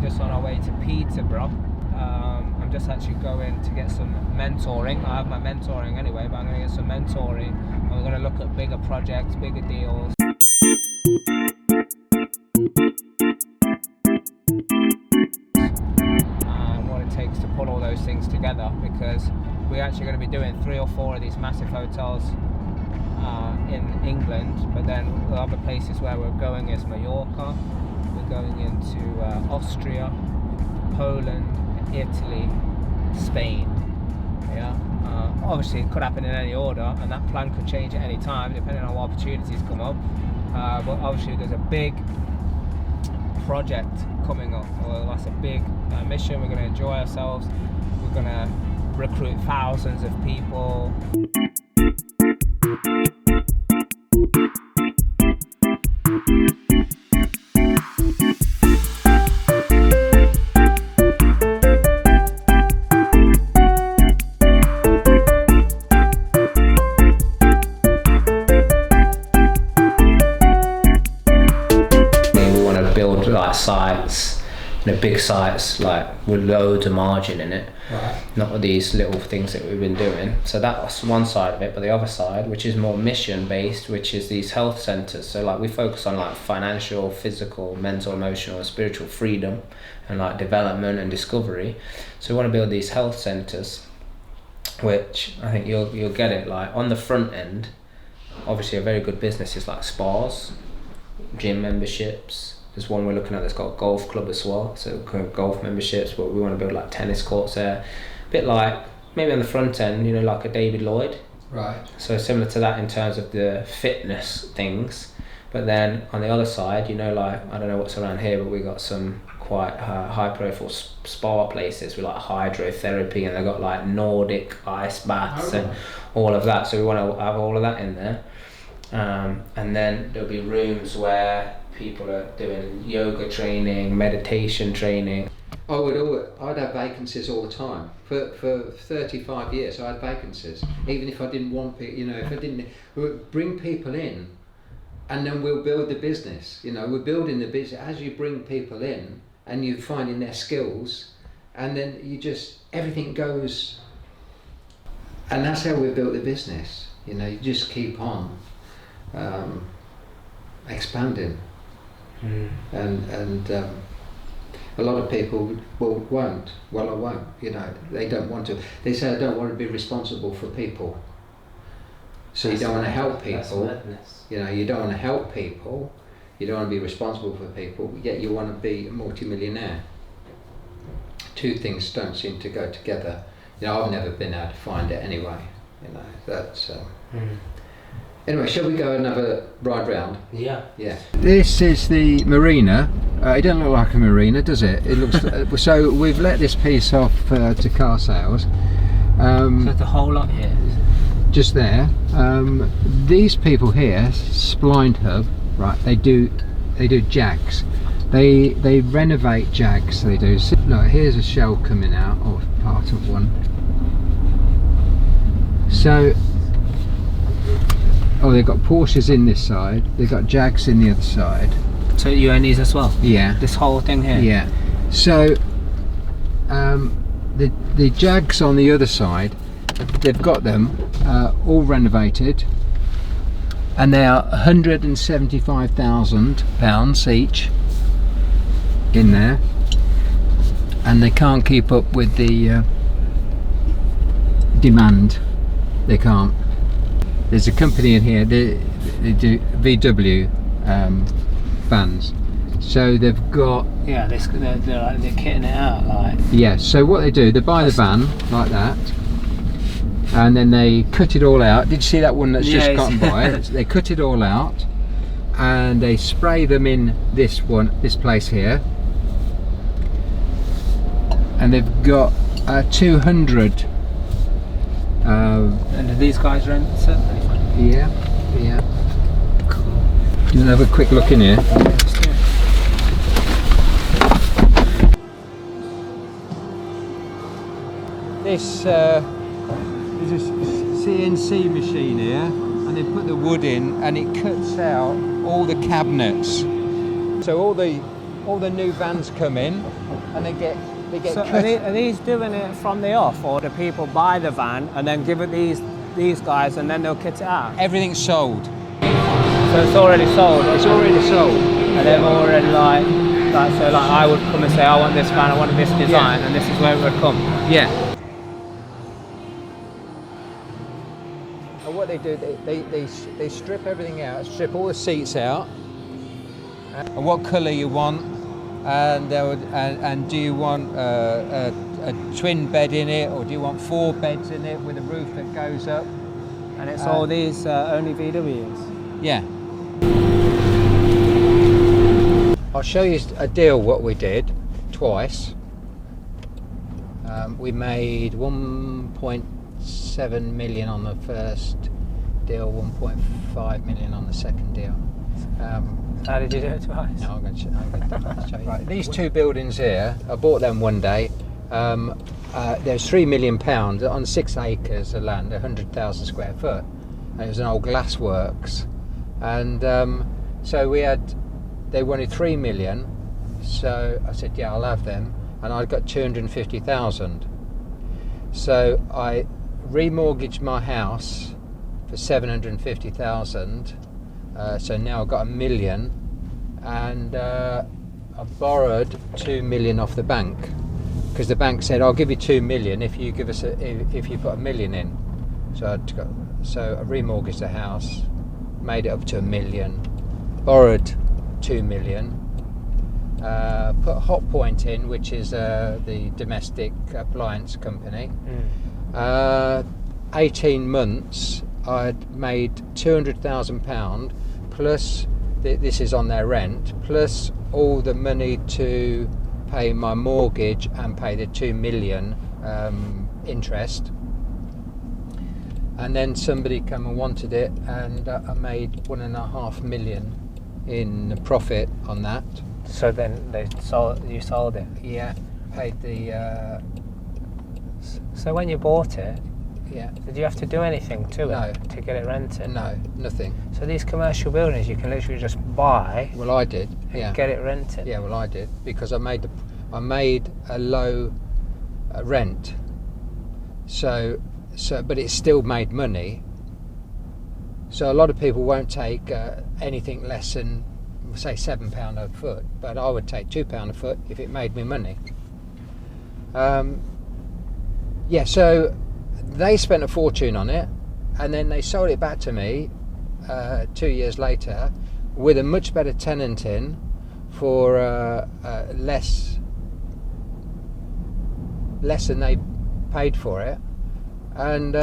just on our way to Peterborough. I'm just actually going to get some mentoring. I have my mentoring anyway, but I'm going to get some mentoring, and we're going to look at bigger projects, bigger deals. And what it takes to pull all those things together, because we're actually going to be doing 3 or 4 of these massive hotels in England, but then the other places where we're going is Mallorca, we're going into Austria, Poland, Italy, Spain. Obviously it could happen in any order, and that plan could change at any time depending on what opportunities come up, but obviously there's a big project coming up. Well, that's a big mission. We're going to enjoy ourselves, we're going to recruit thousands of people. Build like sites, big sites like with loads of margin in it, right. Not these little things that we've been doing. So that's one side of it, but the other side, which is more mission based, which is these health centers. So like we focus on like financial, physical, mental, emotional and spiritual freedom and like development and discovery. So we want to build these health centers, which I think you'll get it. Like on the front end, obviously a very good business is like spas, gym memberships. There's one we're looking at that's got a golf club as well, so golf memberships, but we want to build like tennis courts there. A bit like, maybe on the front end, like a David Lloyd. Right. So similar to that in terms of the fitness things. But then on the other side, like, I don't know what's around here, but we got some quite high profile spa places with like hydrotherapy, and they've got like Nordic ice baths and all of that. So we want to have all of that in there. And then there'll be rooms where people are doing yoga training, meditation training. I'd have vacancies all the time. For 35 years I had vacancies, even if I didn't want people, if I didn't, bring people in and then we'll build the business. We're building the business as you bring people in and you're finding their skills, and then everything goes, and that's how we built the business. You just keep on expanding. And a lot of people won't. Well, I won't. They don't want to. They say I don't want to be responsible for people. So you don't want to help people. You don't want to help people. You don't want to be responsible for people. Yet you want to be a multi-millionaire. Two things don't seem to go together. I've never been able to find it anyway. That's. Anyway, shall we go another ride round? Yeah. This is the marina. It doesn't look like a marina, does it? It looks. So we've let this piece off to car sales. So the whole lot here. Just there. These people here, Spline Hub, right? They do Jags. They renovate Jags. They do. Look, here's a shell coming out, or part of one. So. Oh, they've got Porsches in this side, they've got Jags in the other side. So you own these as well? Yeah. This whole thing here? Yeah. So the Jags on the other side, they've got them all renovated, and they are £175,000 each in there, and they can't keep up with the demand. They can't. There's a company in here, they do VW vans. So they've got... Yeah, they're kitting it out like... Yeah, so what they do, they buy the van like that, and then they cut it all out. Did you see that one that's just gotten by? They cut it all out, and they spray them in this place here. And they've got 200... and do these guys rent it? Yeah. Cool. Do you want to have a quick look in here? This is a CNC machine here, and they put the wood in and it cuts out all the cabinets. So all all the new vans come in, and they get So are these doing it from the off, or do people buy the van and then give it these guys and then they'll kit it out? Everything's sold. So it's already sold. It's already sold. And they've already like I would come and say I want this van, I want this design, and this is where it would come. Yeah. And what they do, they strip everything out, strip all the seats out, and what colour you want, and do you want a twin bed in it, or do you want 4 beds in it with a roof that goes up? And it's all these only VWs. Yeah. I'll show you a deal what we did twice. We made 1.7 million on the first deal, 1.5 million on the second deal. How did you do it twice? No, I'm going to show you. Right, these 2 buildings here, I bought them one day. There's £3 million on 6 acres of land, 100,000 square foot. And it was an old glassworks. And so they wanted 3 million. So I said, yeah, I'll have them. And I got 250,000. So I remortgaged my house for 750,000. So now I've got 1 million, and I borrowed 2 million off the bank, because the bank said, I'll give you 2 million if you give us if you put 1 million in. So I remortgaged the house, made it up to 1 million, borrowed 2 million, put Hotpoint in, which is the domestic appliance company. 18 months I'd made £200,000 plus this is on their rent, plus all the money to pay my mortgage and pay the 2 million interest. And then somebody came and wanted it, and I made 1.5 million in profit on that. So then you sold it? Yeah, paid the. So when you bought it, yeah, did you have to do anything to No. it to get it rented? No, nothing. So these commercial buildings you can literally just buy. Well, I did. Yeah. Get it rented. Yeah, well, I did, because I made a low rent. So, but it still made money. So a lot of people won't take anything less than, say, £7 a foot, but I would take £2 a foot if it made me money. Yeah, so they spent a fortune on it, and then they sold it back to me 2 years later with a much better tenant in for less than they paid for it. And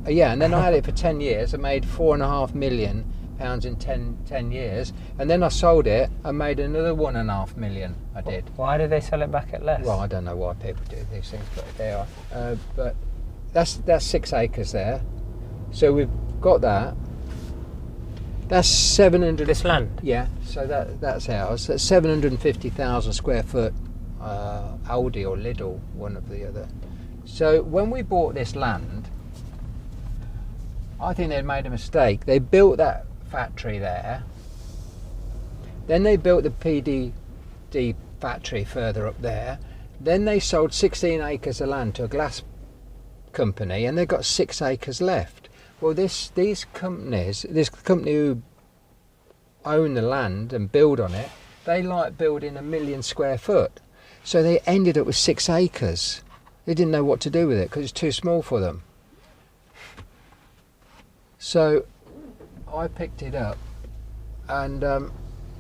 yeah, and then I had it for 10 years. I made £4.5 million in 10 years, and then I sold it and made another 1.5 million. I did. Why did they sell it back at less? Well, I don't know why people do these things, but they are. But that's 6 acres there. So we've got that. That's 700. This land. Yeah. So that's ours. That's 750,000 square foot. Aldi or Lidl, one of the other. So when we bought this land, I think they'd made a mistake. They built that factory there. Then they built the PDD factory further up there. Then they sold 16 acres of land to a glass company, and they've got 6 acres left. Well, this company who own the land and build on it, they like building 1 million square foot. So they ended up with 6 acres. They didn't know what to do with it because it's too small for them. So I picked it up, and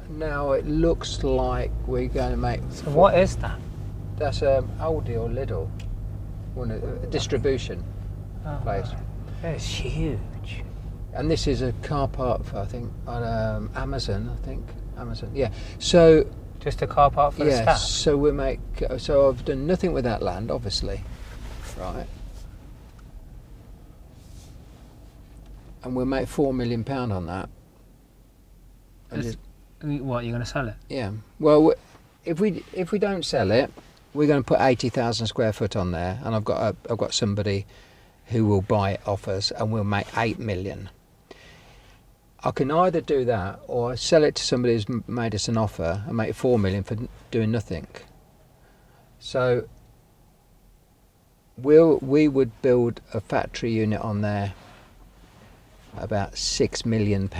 now it looks like we're going to make. So what is that? That's Aldi or Lidl, a distribution place. It's huge. And this is a car park for, I think, on Amazon. Amazon. Yeah. So. Just a car park for the staff? So so I've done nothing with that land, obviously, right? And we'll make £4 million on that. What, you're going to sell it? Yeah. Well, if we don't sell it, we're going to put 80,000 square foot on there, and I've got somebody who will buy it off us, and we'll make 8 million. I can either do that or sell it to somebody who's made us an offer and make 4 million for doing nothing. So we would build a factory unit on there about £6 million,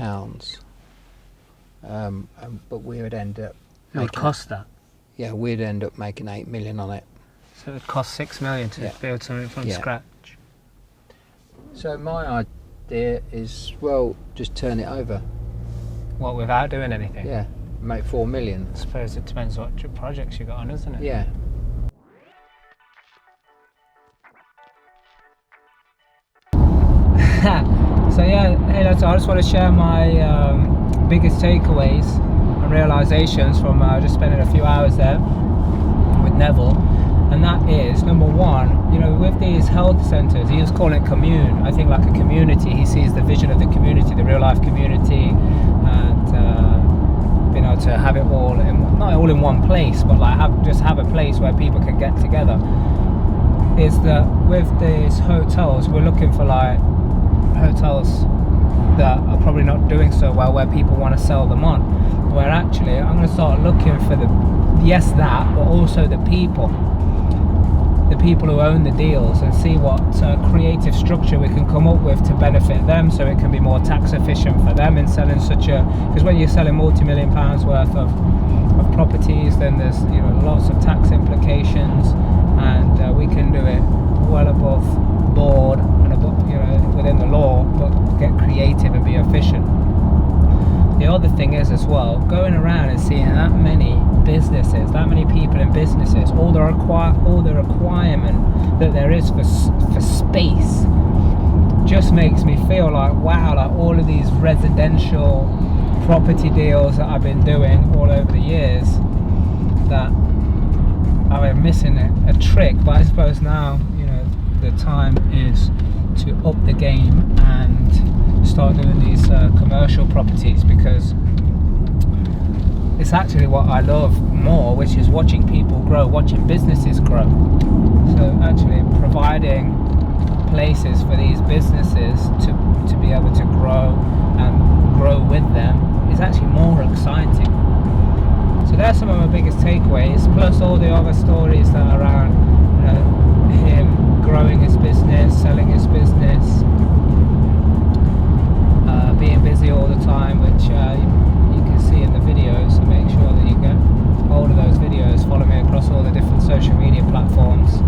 but we would end up. It would cost that. Yeah, we'd end up making 8 million on it. So it would cost 6 million to build something from scratch. So my idea is, well, just turn it over. What, without doing anything? Yeah, make 4 million. I suppose it depends what projects you got on, isn't it? Yeah. So yeah, hey lads, I just want to share my biggest takeaways and realizations from just spending a few hours there with Neville. And that is, number one, you know, with these health centres, he was calling it commune. I think like a community, he sees the vision of the community, the real life community, and being able to have it all in, not all in one place, but like have a place where people can get together. Is that with these hotels, we're looking for like hotels that are probably not doing so well, where people want to sell them on. Where actually, I'm going to start looking for that, but also the people who own the deals, and see what creative structure we can come up with to benefit them, so it can be more tax efficient for them in selling because when you're selling multi-million pounds worth of properties, then there's, you know, lots of tax implications, and we can do it well above board and above, you know, within the law, but get creative and be efficient. The other thing is as well, going around and seeing that many businesses, that many people in businesses, all the requirement that there is for space, just makes me feel like, wow, like all of these residential property deals that I've been doing all over the years, that I'm missing a trick. But I suppose now, you know, the time is to up the game and start doing these commercial properties, because it's actually what I love more, which is watching people grow, watching businesses grow. So actually providing places for these businesses to be able to grow and grow with them is actually more exciting. So that's some of my biggest takeaways, plus all the other stories that are around, you know, him growing his business, selling his business, being busy all the time, which you can see in the videos. So make sure that you get hold of those videos. Follow me across all the different social media platforms,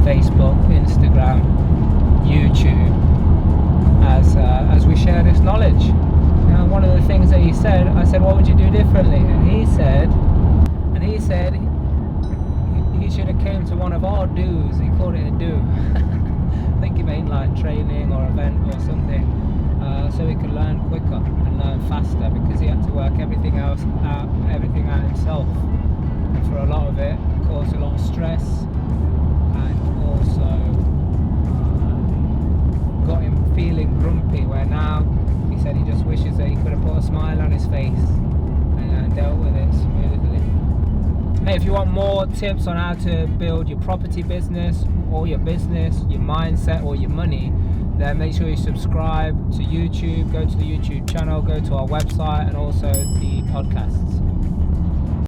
Facebook, Instagram, YouTube, as we share this knowledge. Now, one of the things that he said, I said, what would you do differently? And he said he should have came to one of our do's. He called it a do. I think he meant like training or event or something, so he could learn quicker and learn faster, because he had to work everything out himself, and for a lot of it caused a lot of stress, and also got him feeling grumpy, where now he said he just wishes that he could have put a smile on his face and dealt with it smoothly. Hey, if you want more tips on how to build your property business, or your business, your mindset, or your money, then make sure you subscribe to YouTube, go to the YouTube channel, go to our website, and also the podcasts.